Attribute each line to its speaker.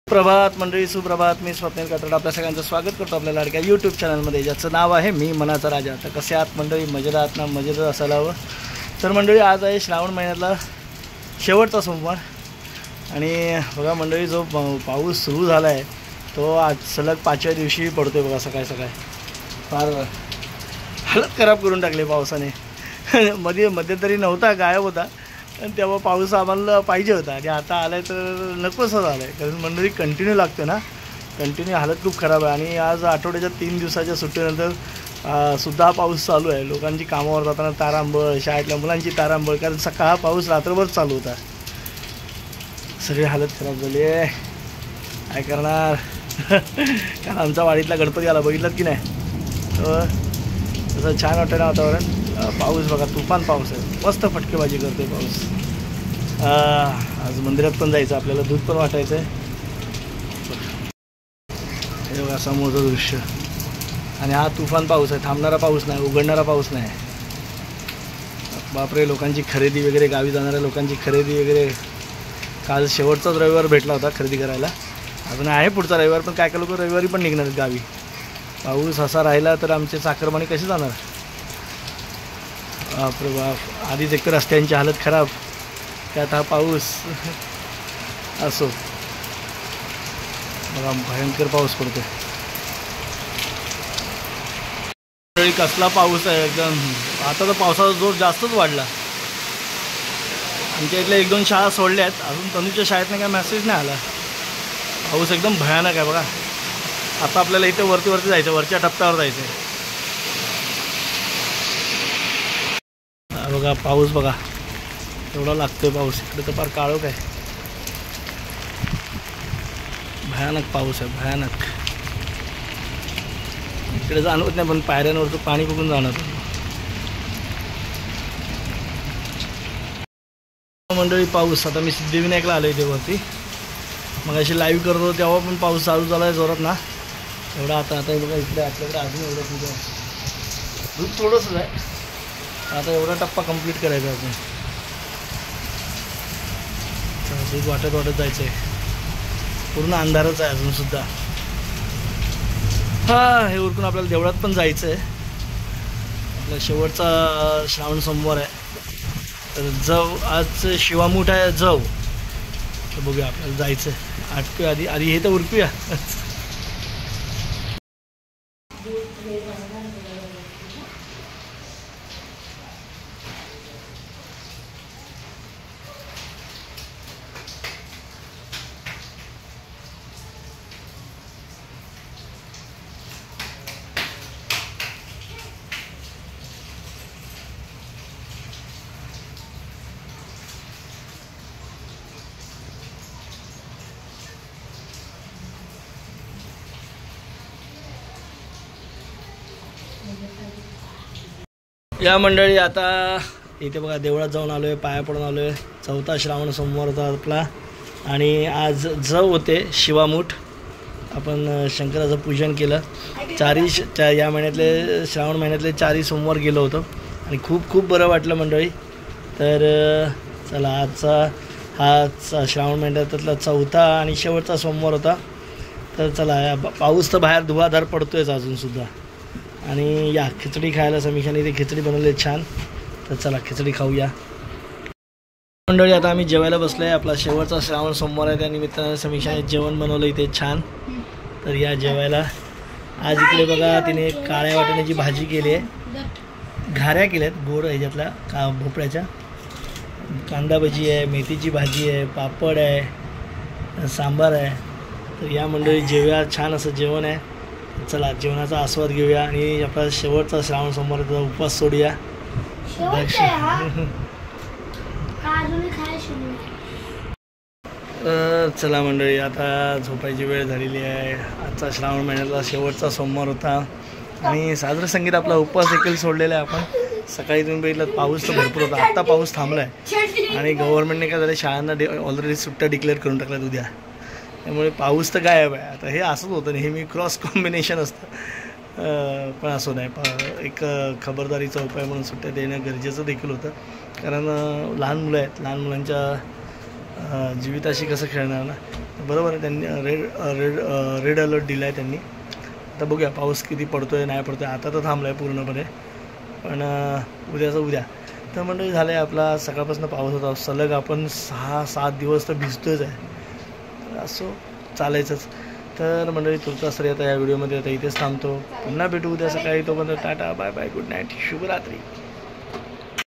Speaker 1: प्रभात मंडळी, सुप्रभात. मी स्वप्नील कात्रड आपल्या सगळ्यांचं स्वागत करतो आपल्या लाडक्या यूट्यूब चॅनलमध्ये, ज्याचं नाव आहे मी मनाचा राजा. तर कसे आहात मंडळी? मजेत आहात ना? मजेत असायला हवं. तर मंडळी, आज आहे श्रावण महिन्यातला शेवटचा सोमवार आणि बघा मंडळी, जो पाऊस सुरू झाला आहे तो आज सलग 5व्या दिवशी पडतो आहे. बघा सकाळी सकाळी फार हालत खराब करून टाकली पावसाने. मध्यंतरी नव्हता, गायब होता, आणि तेव्हा पाऊस आम्हाला पाहिजे होता आणि आता आला आहे तर नकोसं झालं आहे. कारण मंडळी कंटिन्यू लागतो ना, कंटिन्यू हालत खूप खराब आहे. आणि आज आठवड्याच्या 3 दिवसाच्या सुट्टीनंतर सुद्धा पाऊस चालू आहे. लोकांची कामावर जाताना तारांबळ, शाळेतल्या मुलांची तारांबळ, कारण सकाळ हा पाऊस रात्रभर चालू होता. सगळी हालत खराब झाली आहे, काय करणार. कारण आमचा वाडीतला गणपती आला, बघितलं की नाही? तर तसं छान वाटतं ना वातावरण. पाऊस बघा, तुफान पाऊस आहे, मस्त फटकेबाजी करतोय पाऊस. आज मंदिरात पण जायचं आपल्याला, दूध पण वाटायचं आहे. हे बघा समोरचं दृश्य. आणि हा तुफान पाऊस आहे, थांबणारा पाऊस नाही, उघडणारा पाऊस नाही. बापरे, लोकांची खरेदी वगैरे, गावी जाणाऱ्या लोकांची खरेदी वगैरे. काल शेवटचाच रविवार भेटला होता खरेदी करायला. अजून आहे पुढचा रविवार, पण काय काय लोक रविवारी पण निघणार आहेत गावी. पाऊस असा राहिला तर आमचे चाकरमानी कसे जाणार? बापरे बाप, आधीच एकतर रस्त्यांची हालत खराब, त्यात हा पाऊस. असो बघा, भयंकर पाऊस पडतो. कसला पाऊस आहे एकदम. आता तर पावसाचा जोर जास्तच वाढला. आमच्या इथल्या 1-2 शाळा सोडल्या आहेत, अजून तनुच्या शाळेतनं काय मेसेज नाही आला. पाऊस एकदम भयानक आहे बघा. आता आपल्याला इथे वरती जायचं, वरच्या टप्प्यावर जायचं आहे. बघा पाऊस बघा, एवढा लागतोय पाऊस. इकडे तर फार काळोख आहे, भयानक पाऊस आहे, भयानक. इकडे जाणवत नाही, पण पायऱ्यांवरचं पाणी बघून जाणवत. मंडळी पाऊस, आता मी सिद्धिविनायकला आलो इथे वरती. मग अशी लाईव्ह करतो तेव्हा पण पाऊस चालू झाला आहे जोरात ना. एवढा आता बघा इकडे आपल्याकडे अजून एवढं तुझं दूध थोडंसं आहे. आता एवढा टप्पा कंप्लीट करायचा अजून. दूध वाटत जायचं आहे. पूर्ण अंधारच आहे अजूनसुद्धा. हे उरकून आपल्याला देवळात पण जायचं आहे. आपला शेवटचा श्रावण सोमवार आहे. तर जव आज शिवामूठ आहे, जव. तर बघूया, आपल्याला जायचं आहे. आटकूया आधी हे तर उरकूया. या मंडळी, आता इथे बघा देवळात जाऊन आलो आहे, पाया पडून आलो आहे. 4था श्रावण सोमवार होता आपला आणि आज जव होते शिवामूठ. आपण शंकराचं पूजन केलं. या महिन्यातले, श्रावण महिन्यातले 4 सोमवार गेलो होतो आणि खूप बरं वाटलं मंडळी. तर चला, आजचा हा श्रावण महिन्यातला 4था आणि शेवटचा सोमवार होता. तर चला, पाऊस तर बाहेर धुवाधार पडतोयच अजूनसुद्धा. आणि या खिचडी खायला समीक्षाने इथे खिचडी बनवली छान. तर चला खिचडी खाऊया मंडळी. आता आम्ही जेवायला बसलो आहे. आपला शेवटचा श्रावण सोमवार आहे, त्यानिमित्तानं समीक्षाने जेवण बनवलं इथे छान. तर या जेवायला. आज इकडे बघा, तिने काळ्या वाटाण्याची भाजी केली आहे, घाऱ्या केल्या आहेत गोड ह्याच्यातल्या भोपळ्याच्या, कांदा भजी आहे, मेथीची भाजी आहे, पापड आहे, सांबार आहे. तर या मंडळी जेवूया, छान असं जेवण आहे. चला जेवणाचा आस्वाद घेऊया आणि आपला शेवटचा श्रावण सोमवारचा उपवास सोडूया. चला मंडळी, आता झोपायची वेळ झालेली आहे. आजचा श्रावण महिन्यातला शेवटचा सोमवार होता आणि साजरं संगीत आपला उपवास देखील सोडलेला आहे आपण. सकाळी तुम्ही बघितलं पाऊस तर भरपूर होता, आत्ता पाऊस थांबला आहे. आणि गव्हर्नमेंटने काय झालं, शाळांना ऑलरेडी सुट्ट्या डिक्लेअर करून टाकल्यात उद्या. त्यामुळे पाऊस तर गायब आहे. आता हे असंच होतं, नेहमी क्रॉस कॉम्बिनेशन असतं. पण असं नाही, एक खबरदारीचा उपाय म्हणून सुट्ट्या देणं गरजेचं देखील होतं. कारण लहान मुलं आहेत, लहान मुलांच्या जीविताशी कसं खेळणार ना. बरोबर आहे, त्यांनी रेड अलर्ट दिला आहे त्यांनी. आता बघूया पाऊस किती पडतो आहे नाही पडतो आहे. आता तर थांबला आहे पूर्णपणे, पण उद्याचं उद्या. तर मंडळी झालं आहे आपला सकाळपासून पाऊस होता सलग. आपण 6-7 दिवस तर भिजतोच आहे. असो चालायचंच. तर मंडळी तुर्तास तरी आता या व्हिडिओमध्ये आता इथेच थांबतो. पुन्हा भेटू उद्या सकाळी. तोपर्यंत tata bye bye, good night, शुभरात्री.